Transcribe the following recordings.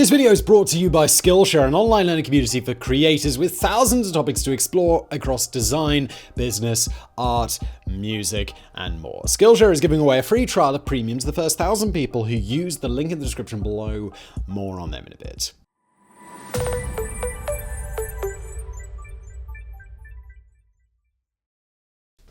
This video is brought to you by Skillshare, an online learning community for creators with thousands of topics to explore across design, business, art, music, and more. Skillshare is giving away a free trial of Premium to the first 1,000 people who use the link in the description below. More on them in a bit.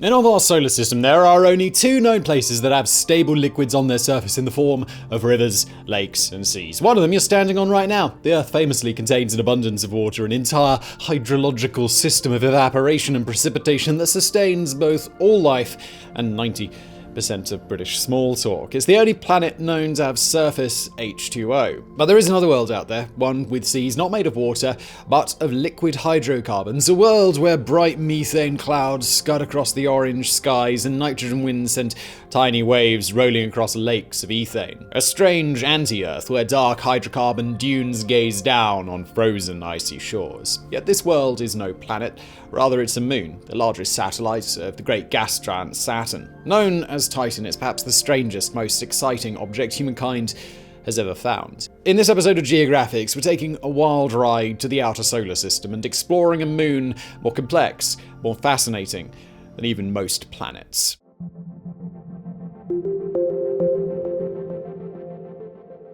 In our solar system, there are only two known places that have stable liquids on their surface in the form of rivers, lakes, and seas. One of them you're standing on right now. The Earth famously contains an abundance of water, an entire hydrological system of evaporation and precipitation that sustains both all life and 90% of British small talk. It's the only planet known to have surface H2O. But there is another world out there, one with seas not made of water, but of liquid hydrocarbons, a world where bright methane clouds scud across the orange skies and nitrogen winds send tiny waves rolling across lakes of ethane. A strange anti-Earth where dark hydrocarbon dunes gaze down on frozen icy shores. Yet this world is no planet, rather it's a moon, the largest satellite of the great gas giant Saturn. Known as Titan, it's perhaps the strangest, most exciting object humankind has ever found. In this episode of Geographics, we're taking a wild ride to the outer solar system and exploring a moon more complex, more fascinating than even most planets.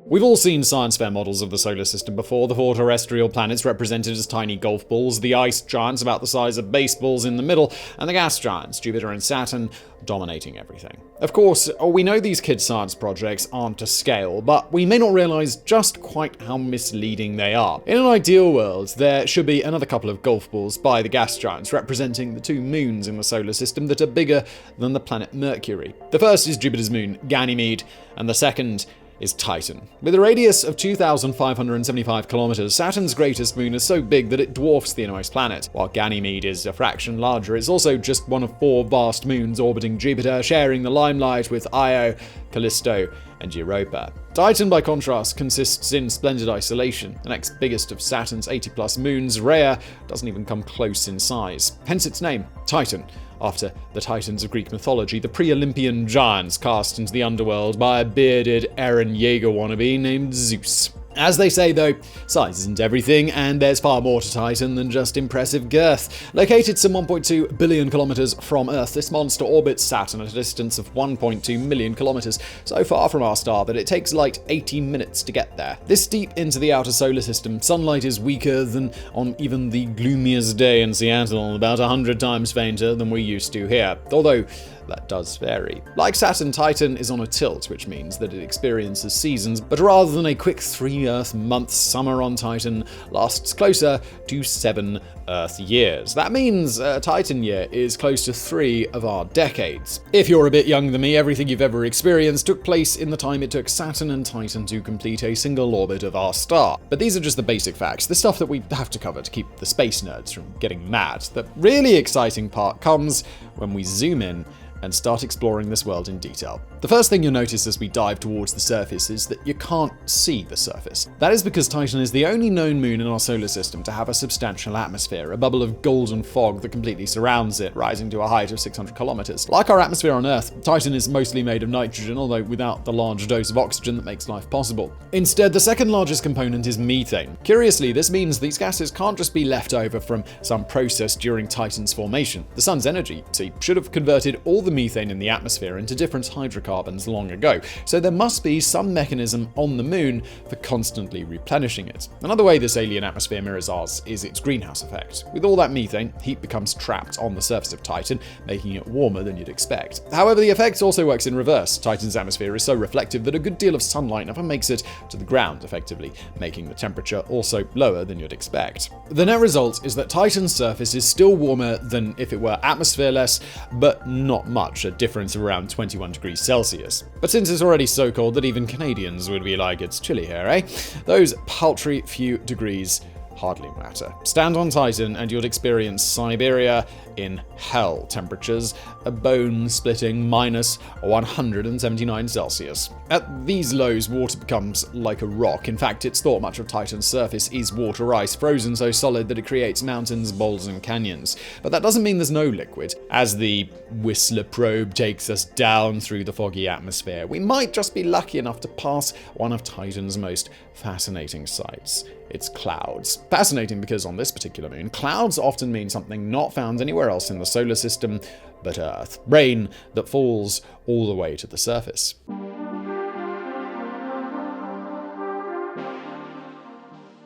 We've all seen science fair models of the solar system before, the four terrestrial planets represented as tiny golf balls, the ice giants about the size of baseballs in the middle, and the gas giants, Jupiter and Saturn, dominating everything. Of course, we know these kids' science projects aren't to scale, but we may not realize just quite how misleading they are. In an ideal world, there should be another couple of golf balls by the gas giants representing the two moons in the solar system that are bigger than the planet Mercury. The first is Jupiter's moon, Ganymede, and the second is Titan. With a radius of 2,575 kilometers, Saturn's greatest moon is so big that it dwarfs the innermost planet. While Ganymede is a fraction larger, it's also just one of four vast moons orbiting Jupiter, sharing the limelight with Io, Callisto, and Europa. Titan, by contrast, consists in splendid isolation. The next biggest of Saturn's 80-plus moons, Rhea, doesn't even come close in size. Hence its name, Titan, after the Titans of Greek mythology, the pre-Olympian giants cast into the underworld by a bearded Eren Yeager wannabe named Zeus. As they say, though, size isn't everything, and there's far more to Titan than just impressive girth. Located some 1.2 billion kilometers from Earth, this monster orbits Saturn at a distance of 1.2 million kilometers, so far from our star that it takes light 18 minutes to get there. This deep into the outer solar system, sunlight is weaker than on even the gloomiest day in Seattle, about 100 times fainter than we're used to here, although that does vary. Like Saturn, Titan is on a tilt, which means that it experiences seasons, but rather than a quick 3 Earth months, summer on Titan lasts closer to 7 Earth years. That means a Titan year is close to 3 of our decades. If you're a bit younger than me, everything you've ever experienced took place in the time it took Saturn and Titan to complete a single orbit of our star. But these are just the basic facts, the stuff that we have to cover to keep the space nerds from getting mad. The really exciting part comes when we zoom in and start exploring this world in detail. The first thing you'll notice as we dive towards the surface is that you can't see the surface. That is because Titan is the only known moon in our solar system to have a substantial atmosphere, a bubble of golden fog that completely surrounds it, rising to a height of 600 kilometers. Like our atmosphere on Earth, Titan is mostly made of nitrogen, although without the large dose of oxygen that makes life possible. Instead, the second largest component is methane. Curiously, this means these gases can't just be left over from some process during Titan's formation. The sun's energy, see, should have converted all the methane in the atmosphere into different hydrocarbons long ago, so there must be some mechanism on the moon for constantly replenishing it. Another way this alien atmosphere mirrors ours is its greenhouse effect. With all that methane, heat becomes trapped on the surface of Titan, making it warmer than you'd expect. However, the effect also works in reverse. Titan's atmosphere is so reflective that a good deal of sunlight never makes it to the ground, effectively making the temperature also lower than you'd expect. The net result is that Titan's surface is still warmer than if it were atmosphereless, but not much, a difference of around 21 degrees Celsius. But since it's already so cold that even Canadians would be like, it's chilly here, eh? Those paltry few degrees hardly matter. Stand on Titan and you'd experience Siberia in hell. Temperatures a bone-splitting minus 179 Celsius. At these lows, water becomes like a rock. In fact, it's thought much of Titan's surface is water ice, frozen so solid that it creates mountains, boulders, and canyons. But that doesn't mean there's no liquid. As the Whistler probe takes us down through the foggy atmosphere, we might just be lucky enough to pass one of Titan's most fascinating sights. It's clouds. Fascinating because on this particular moon, clouds often mean something not found anywhere else in the solar system but Earth. Rain that falls all the way to the surface.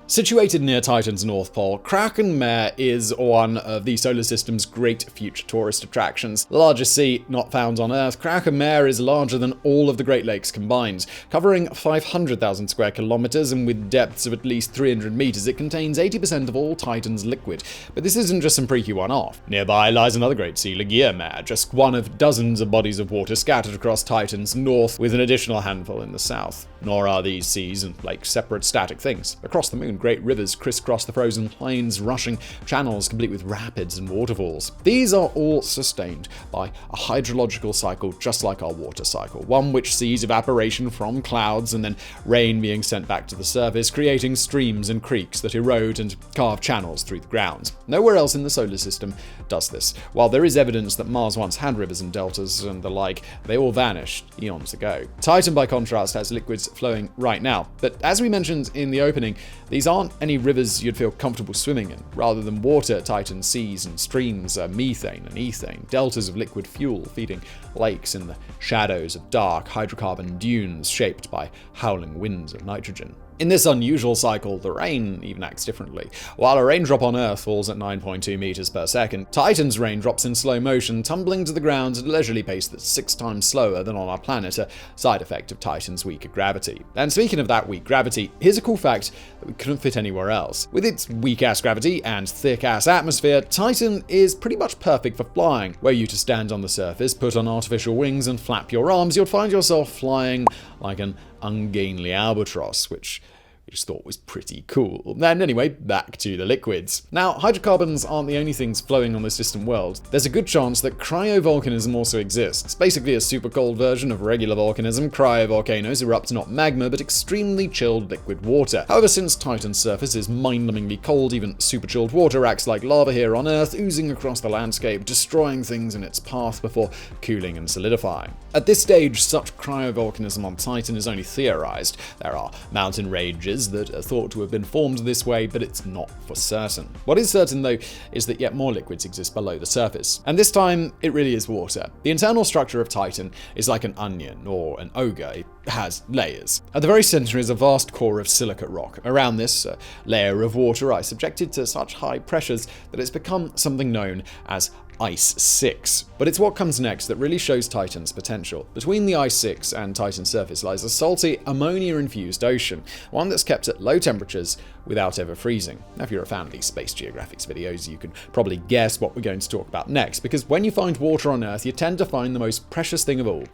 Situated near Titan's North Pole, Kraken Mare is one of the solar system's great future tourist attractions. The largest sea not found on Earth, Kraken Mare is larger than all of the Great Lakes combined. Covering 500,000 square kilometers and with depths of at least 300 meters, it contains 80% of all Titan's liquid. But this isn't just some freaky one-off. Nearby lies another great sea, Ligeia Mare, just one of dozens of bodies of water scattered across Titan's north, with an additional handful in the south. Nor are these seas and lakes separate static things. Across the moon, great rivers crisscross the frozen plains, rushing channels complete with rapids and waterfalls. These are all sustained by a hydrological cycle just like our water cycle, one which sees evaporation from clouds and then rain being sent back to the surface, creating streams and creeks that erode and carve channels through the ground. Nowhere else in the solar system does this. While there is evidence that Mars once had rivers and deltas and the like, they all vanished eons ago. Titan, by contrast, has liquids flowing right now. But as we mentioned in the opening, these aren't any rivers you'd feel comfortable swimming in. Rather than water, Titan's seas and streams are methane and ethane, deltas of liquid fuel feeding lakes in the shadows of dark hydrocarbon dunes shaped by howling winds of nitrogen. In this unusual cycle, the rain even acts differently. While a raindrop on Earth falls at 9.2 meters per second, Titan's rain drops in slow motion, tumbling to the ground at a leisurely pace that's 6 times slower than on our planet, a side effect of Titan's weaker gravity. And speaking of that weak gravity, here's a cool fact that we couldn't fit anywhere else. With its weak-ass gravity and thick-ass atmosphere, Titan is pretty much perfect for flying. Were you to stand on the surface, put on artificial wings, and flap your arms, you'd find yourself flying like an ungainly albatross, which we just thought was pretty cool. And anyway, back to the liquids. Now, hydrocarbons aren't the only things flowing on this distant world. There's a good chance that cryovolcanism also exists. Basically a super cold version of regular volcanism, cryovolcanoes erupt not magma, but extremely chilled liquid water. However, since Titan's surface is mind-numbingly cold, even super chilled water acts like lava here on Earth, oozing across the landscape, destroying things in its path before cooling and solidifying. At this stage, such cryovolcanism on Titan is only theorized. There are mountain ranges that are thought to have been formed this way, but it's not for certain. What is certain, though, is that yet more liquids exist below the surface. And this time, it really is water. The internal structure of Titan is like an onion or an ogre. It has layers. At the very center is a vast core of silicate rock. Around this, a layer of water ice subjected to such high pressures that it's become something known as Ice 6. But it's what comes next that really shows Titan's potential. Between the Ice 6 and Titan's surface lies a salty, ammonia-infused ocean, one that's kept at low temperatures without ever freezing. Now, if you're a fan of these Space Geographics videos, you can probably guess what we're going to talk about next, because when you find water on Earth, you tend to find the most precious thing of all: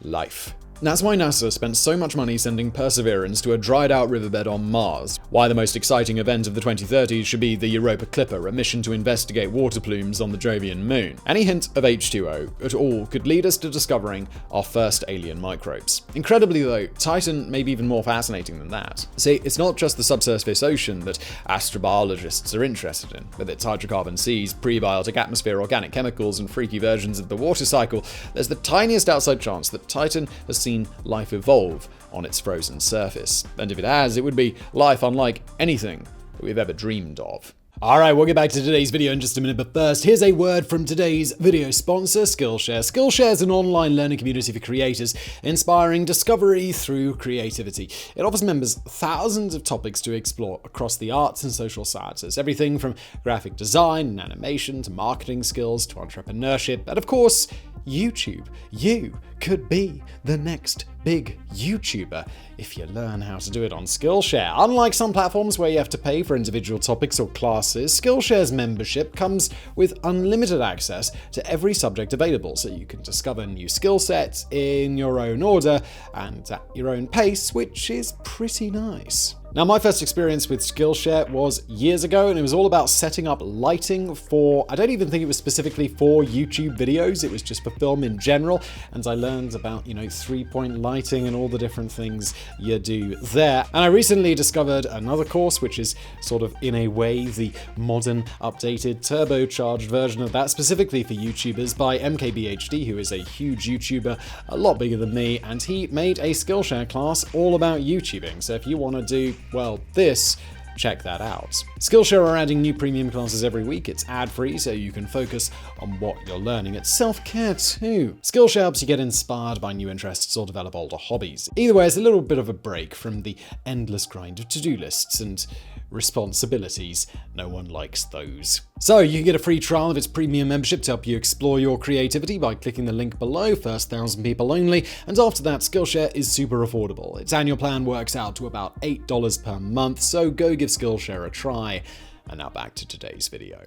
life. That's why NASA spent so much money sending Perseverance to a dried-out riverbed on Mars. Why the most exciting event of the 2030s should be the Europa Clipper, a mission to investigate water plumes on the Jovian moon. Any hint of H2O at all could lead us to discovering our first alien microbes. Incredibly though, Titan may be even more fascinating than that. See, it's not just the subsurface ocean that astrobiologists are interested in. With its hydrocarbon seas, prebiotic atmosphere, organic chemicals, and freaky versions of the water cycle, there's the tiniest outside chance that Titan has seen life evolve on its frozen surface. And if it has, it would be life unlike anything that we've ever dreamed of. Alright, we'll get back to today's video in just a minute, but first, here's a word from today's video sponsor, Skillshare. Skillshare is an online learning community for creators, inspiring discovery through creativity. It offers members thousands of topics to explore across the arts and social sciences, everything from graphic design and animation to marketing skills to entrepreneurship, and of course, YouTube. You could be the next big YouTuber if you learn how to do it on Skillshare. Unlike some platforms where you have to pay for individual topics or classes, Skillshare's membership comes with unlimited access to every subject available, so you can discover new skill sets in your own order and at your own pace, which is pretty nice. Now, my first experience with Skillshare was years ago, and it was all about setting up lighting for, I don't even think it was specifically for YouTube videos, it was just for film in general, and I learned about, 3-point lighting and all the different things you do there. And I recently discovered another course, which is sort of, in a way, the modern, updated, turbocharged version of that, specifically for YouTubers, by MKBHD, who is a huge YouTuber, a lot bigger than me, and he made a Skillshare class all about YouTubing. So if you want to do, well, this, check that out. Skillshare are adding new premium classes every week. It's ad-free, so you can focus on what you're learning. It's self-care too. Skillshare helps you get inspired by new interests or develop older hobbies. Either way, it's a little bit of a break from the endless grind of to-do lists and responsibilities. No one likes those. So you can get a free trial of its premium membership to help you explore your creativity by clicking the link below, first 1,000 people only, and after that, Skillshare is super affordable. Its annual plan works out to about $8 per month, so go give Skillshare a try. And now back to today's video.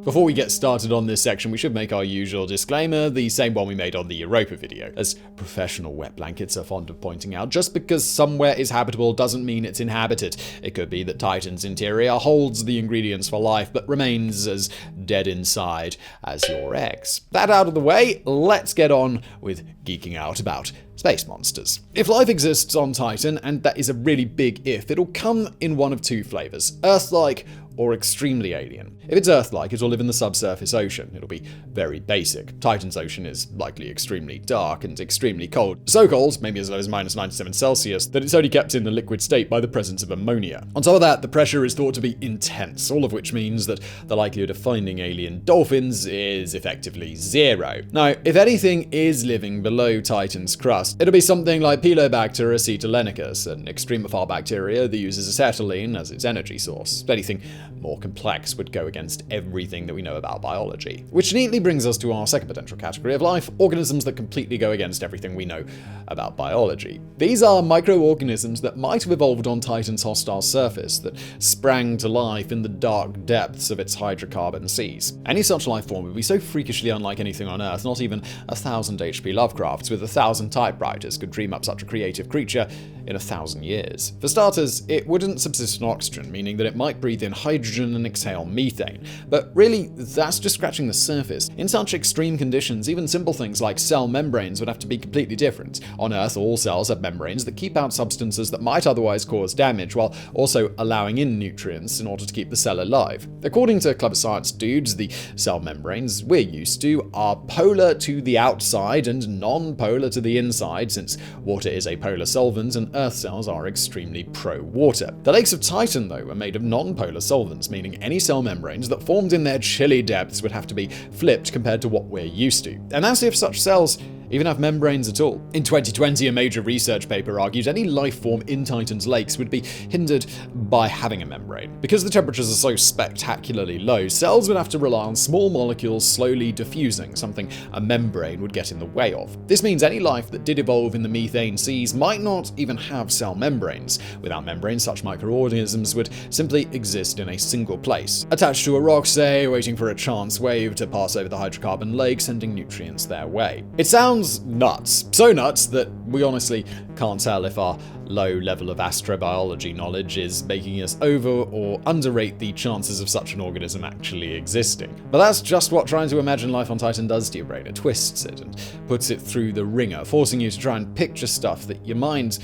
Before we get started on this section, we should make our usual disclaimer, the same one we made on the Europa video. As professional wet blankets are fond of pointing out, just because somewhere is habitable doesn't mean it's inhabited. It could be that Titan's interior holds the ingredients for life, but remains as dead inside as your eggs. That out of the way, let's get on with geeking out about space monsters. If life exists on Titan, and that is a really big if, it'll come in one of two flavors: Earth-like or extremely alien. If it's Earth-like, it'll live in the subsurface ocean. It'll be very basic. Titan's ocean is likely extremely dark and extremely cold. So cold, maybe as low as -97 Celsius, that it's only kept in the liquid state by the presence of ammonia. On top of that, the pressure is thought to be intense, all of which means that the likelihood of finding alien dolphins is effectively zero. Now, if anything is living below Titan's crust, it'll be something like Pelobacter acetolenicus, an extremophile bacteria that uses acetylene as its energy source. Anything more complex would go against everything that we know about biology. Which neatly brings us to our second potential category of life: organisms that completely go against everything we know about biology. These are microorganisms that might have evolved on Titan's hostile surface, that sprang to life in the dark depths of its hydrocarbon seas. Any such life form would be so freakishly unlike anything on Earth, not even 1,000 H.P. Lovecrafts with 1,000 typewriters could dream up such a creative creature in 1,000 years. For starters, it wouldn't subsist on oxygen, meaning that it might breathe in hydrogen and exhale methane. But really, that's just scratching the surface. In such extreme conditions, even simple things like cell membranes would have to be completely different. On Earth, all cells have membranes that keep out substances that might otherwise cause damage, while also allowing in nutrients in order to keep the cell alive. According to clever science dudes, the cell membranes we're used to are polar to the outside and non-polar to the inside, since water is a polar solvent and Earth cells are extremely pro-water. The lakes of Titan, though, are made of non-polar solvents, meaning any cell membranes that formed in their chilly depths would have to be flipped compared to what we're used to. And that's if such cells even have membranes at all. In 2020, a major research paper argued any life form in Titan's lakes would be hindered by having a membrane. Because the temperatures are so spectacularly low, cells would have to rely on small molecules slowly diffusing, something a membrane would get in the way of. This means any life that did evolve in the methane seas might not even have cell membranes. Without membranes, such microorganisms would simply exist in a single place, attached to a rock, say, waiting for a chance wave to pass over the hydrocarbon lake, sending nutrients their way. It sounds nuts. So nuts that we honestly can't tell if our low level of astrobiology knowledge is making us over or underrate the chances of such an organism actually existing. But that's just what trying to imagine life on Titan does to your brain. It twists it and puts it through the ringer, forcing you to try and picture stuff that your mind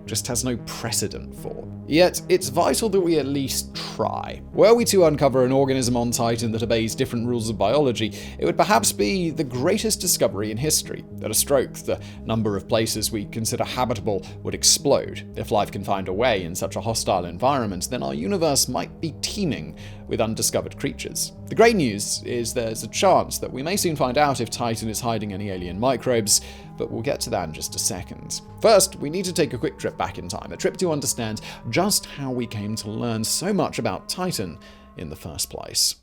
just has no precedent for. Yet, it's vital that we at least try. Were we to uncover an organism on Titan that obeys different rules of biology, it would perhaps be the greatest discovery in history. At a stroke, the number of places we consider habitable would explode. If life can find a way in such a hostile environment, then our universe might be teeming with undiscovered creatures. The great news is there's a chance that we may soon find out if Titan is hiding any alien microbes, but we'll get to that in just a second. First, we need to take a quick trip back in time, a trip to understand just how we came to learn so much about Titan in the first place.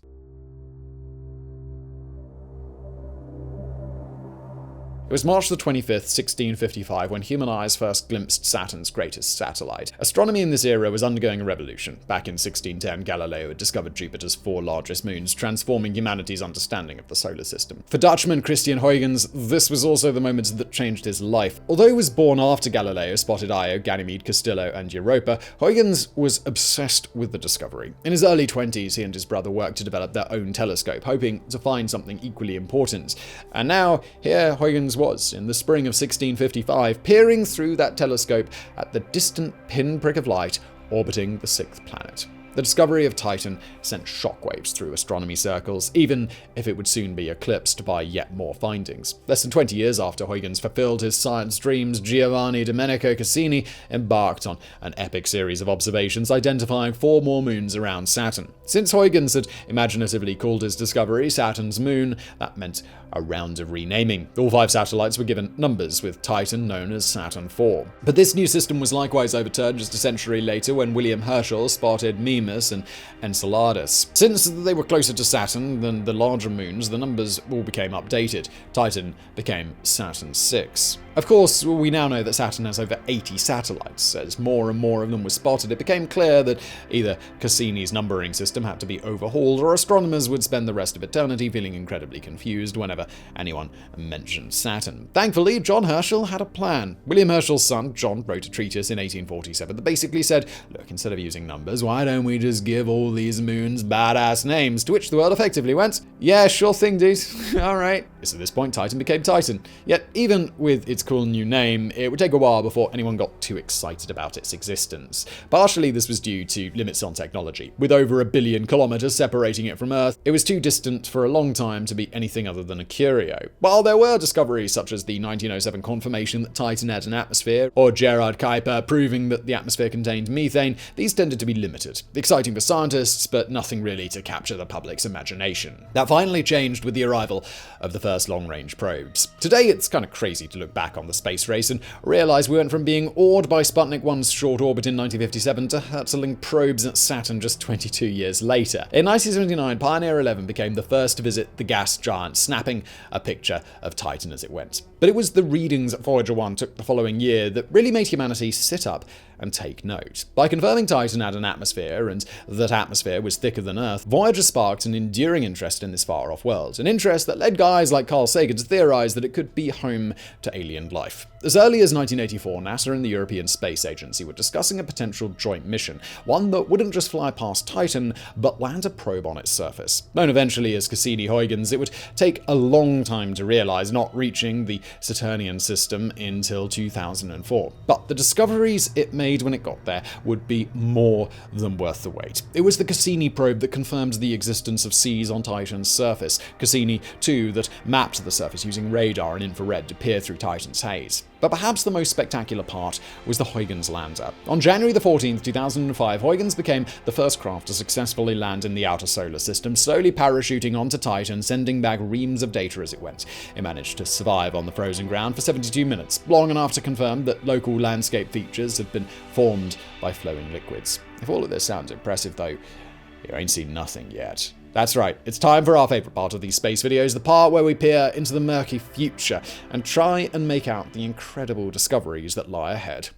It was March the 25th, 1655, when human eyes first glimpsed Saturn's greatest satellite. Astronomy in this era was undergoing a revolution. Back in 1610, Galileo had discovered Jupiter's 4 largest moons, transforming humanity's understanding of the solar system. For Dutchman Christian Huygens, this was also the moment that changed his life. Although he was born after Galileo spotted Io, Ganymede, Castillo, and Europa, Huygens was obsessed with the discovery. In his early 20s, he and his brother worked to develop their own telescope, hoping to find something equally important. And now, here Huygens was, in the spring of 1655, peering through that telescope at the distant pinprick of light orbiting the 6th planet. The discovery of Titan sent shockwaves through astronomy circles, even if it would soon be eclipsed by yet more findings. Less than 20 years after Huygens fulfilled his science dreams, Giovanni Domenico Cassini embarked on an epic series of observations identifying 4 more moons around Saturn. Since Huygens had imaginatively called his discovery Saturn's moon, that meant a round of renaming. All 5 satellites were given numbers, with Titan known as Saturn IV. But this new system was likewise overturned just a century later when William Herschel spotted Mimas and Enceladus. Since they were closer to Saturn than the larger moons, the numbers all became updated. Titan became Saturn VI. Of course, we now know that Saturn has over 80 satellites. As more and more of them were spotted, it became clear that either Cassini's numbering system had to be overhauled, or astronomers would spend the rest of eternity feeling incredibly confused whenever anyone mentioned Saturn. Thankfully, John Herschel had a plan. William Herschel's son, John, wrote a treatise in 1847 that basically said, look, instead of using numbers, why don't we just give all these moons badass names? To which the world effectively went, yeah, sure thing, dude. Alright. So at this point, Titan became Titan. Yet, even with its cool new name, it would take a while before anyone got too excited about its existence. Partially, this was due to limits on technology. With over 1 billion kilometers separating it from Earth, it was too distant for a long time to be anything other than a curio. While there were discoveries such as the 1907 confirmation that Titan had an atmosphere, or Gerard Kuiper proving that the atmosphere contained methane, these tended to be limited. Exciting for scientists, but nothing really to capture the public's imagination. That finally changed with the arrival of the first long-range probes. Today, it's kind of crazy to look back on the space race and realize we went from being awed by Sputnik 1's short orbit in 1957 to hurtling probes at Saturn just 22 years later. In 1979, Pioneer 11 became the first to visit the gas giant, snapping a picture of Titan as it went. But it was the readings that Voyager 1 took the following year that really made humanity sit up and take note. By confirming Titan had an atmosphere, and that atmosphere was thicker than Earth, Voyager sparked an enduring interest in this far-off world, an interest that led guys like Carl Sagan to theorize that it could be home to alien life. As early as 1984, NASA and the European Space Agency were discussing a potential joint mission, one that wouldn't just fly past Titan, but land a probe on its surface. Known eventually as Cassini-Huygens, it would take a long time to realize, not reaching the Saturnian system until 2004. But the discoveries it made when it got there would be more than worth the wait. It was the Cassini probe that confirmed the existence of seas on Titan's surface. Cassini, too, that mapped the surface using radar and infrared to peer through Titan's haze. But perhaps the most spectacular part was the Huygens lander. On January the 14th, 2005, Huygens became the first craft to successfully land in the outer solar system, slowly parachuting onto Titan, sending back reams of data as it went. It managed to survive on the frozen ground for 72 minutes, long enough to confirm that local landscape features had been formed by flowing liquids. If all of this sounds impressive, though, you ain't seen nothing yet. That's right, it's time for our favourite part of these space videos, the part where we peer into the murky future and try and make out the incredible discoveries that lie ahead.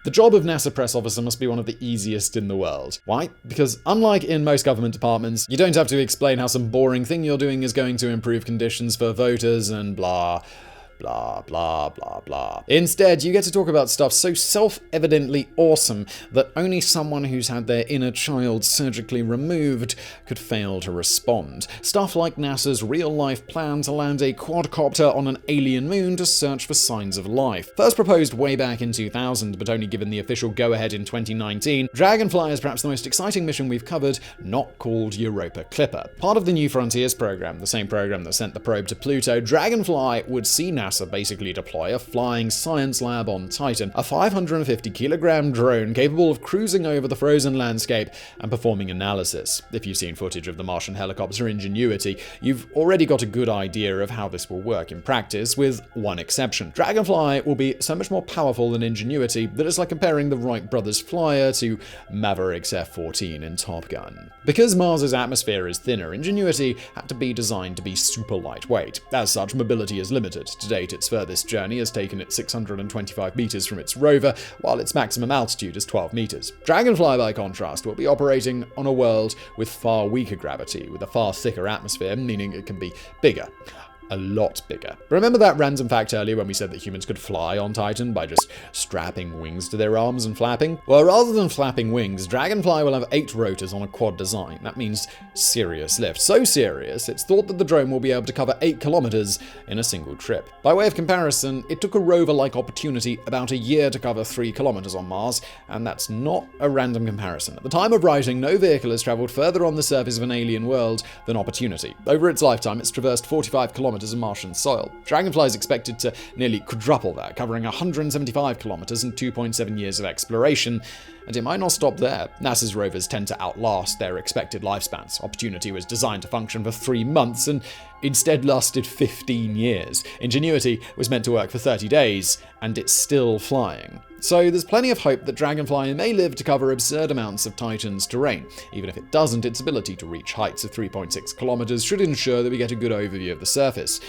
The job of NASA press officer must be one of the easiest in the world. Why? Because unlike in most government departments, you don't have to explain how some boring thing you're doing is going to improve conditions for voters and blah, blah, blah, blah, blah. Instead, you get to talk about stuff so self-evidently awesome that only someone who's had their inner child surgically removed could fail to respond. Stuff like NASA's real-life plan to land a quadcopter on an alien moon to search for signs of life. First proposed way back in 2000, but only given the official go-ahead in 2019, Dragonfly is perhaps the most exciting mission we've covered, not called Europa Clipper. Part of the New Frontiers program, the same program that sent the probe to Pluto, Dragonfly would see NASA NASA basically deploy a flying science lab on Titan, a 550-kilogram drone capable of cruising over the frozen landscape and performing analysis. If you've seen footage of the Martian helicopter Ingenuity, you've already got a good idea of how this will work in practice, with one exception. Dragonfly will be so much more powerful than Ingenuity that it's like comparing the Wright brothers' Flyer to Maverick's F-14 in Top Gun. Because Mars's atmosphere is thinner, Ingenuity had to be designed to be super lightweight. As such, mobility is limited. To date, its furthest journey has taken it 625 meters from its rover, while its maximum altitude is 12 meters. Dragonfly, by contrast, will be operating on a world with far weaker gravity, with a far thicker atmosphere, meaning it can be bigger. A lot bigger. Remember that random fact earlier when we said that humans could fly on Titan by just strapping wings to their arms and flapping? Well, rather than flapping wings, Dragonfly will have 8 rotors on a quad design. That means serious lift. So serious, it's thought that the drone will be able to cover 8 kilometers in a single trip. By way of comparison, it took a rover like Opportunity about a year to cover 3 kilometers on Mars, and that's not a random comparison. At the time of writing, no vehicle has traveled further on the surface of an alien world than Opportunity. Over its lifetime, it's traversed 45 kilometers of Martian soil. Dragonfly is expected to nearly quadruple that, covering 175 kilometers and 2.7 years of exploration. And it might not stop there. NASA's rovers tend to outlast their expected lifespans. Opportunity was designed to function for 3 months and instead lasted 15 years. Ingenuity was meant to work for 30 days, and it's still flying. So there's plenty of hope that Dragonfly may live to cover absurd amounts of Titan's terrain. Even if it doesn't, its ability to reach heights of 3.6 kilometers should ensure that we get a good overview of the surface.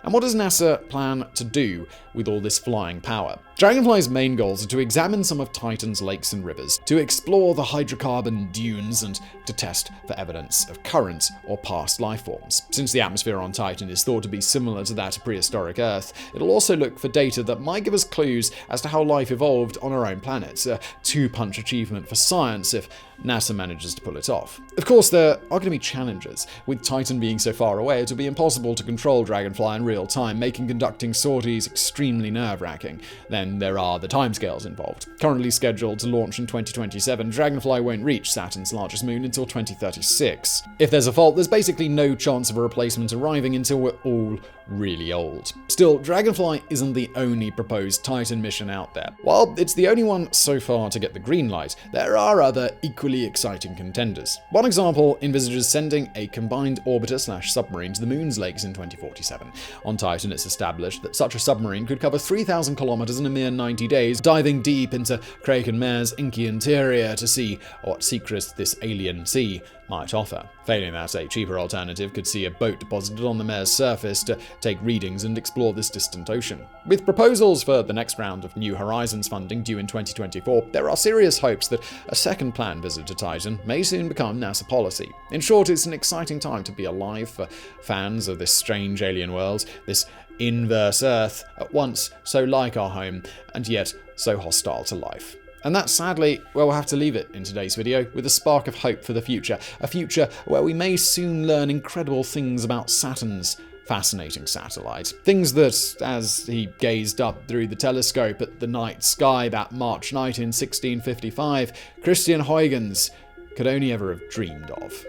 And what does NASA plan to do with all this flying power? Dragonfly's main goals are to examine some of Titan's lakes and rivers, to explore the hydrocarbon dunes, and to test for evidence of current or past life forms. Since the atmosphere on Titan is thought to be similar to that of prehistoric Earth, it'll also look for data that might give us clues as to how life evolved on our own planet. A two-punch achievement for science if NASA manages to pull it off. Of course, there are going to be challenges. With Titan being so far away, it'll be impossible to control Dragonfly in real time, making conducting sorties extremely nerve-wracking. Then there are the timescales involved. Currently scheduled to launch in 2027, Dragonfly won't reach Saturn's largest moon until 2036. If there's a fault, there's basically no chance of a replacement arriving until we're all really old. Still, Dragonfly isn't the only proposed Titan mission out there. While it's the only one so far to get the green light, there are other equally exciting contenders. One example envisages sending a combined orbiter/submarine to the moon's lakes in 2047. On Titan, it's established that such a submarine could cover 3,000 kilometers in a mere 90 days, diving deep into Kraken-Mare's inky interior to see what secrets this alien sea might offer. Failing that, a cheaper alternative could see a boat deposited on the Mare's surface to take readings and explore this distant ocean. With proposals for the next round of New Horizons funding due in 2024, there are serious hopes that a second planned visit to Titan may soon become NASA policy. In short, it's an exciting time to be alive for fans of this strange alien world, this inverse Earth, at once so like our home, and yet so hostile to life. And that's sadly where we'll have to leave it in today's video, with a spark of hope for the future. A future where we may soon learn incredible things about Saturn's fascinating satellite. Things that, as he gazed up through the telescope at the night sky that March night in 1655, Christian Huygens could only ever have dreamed of.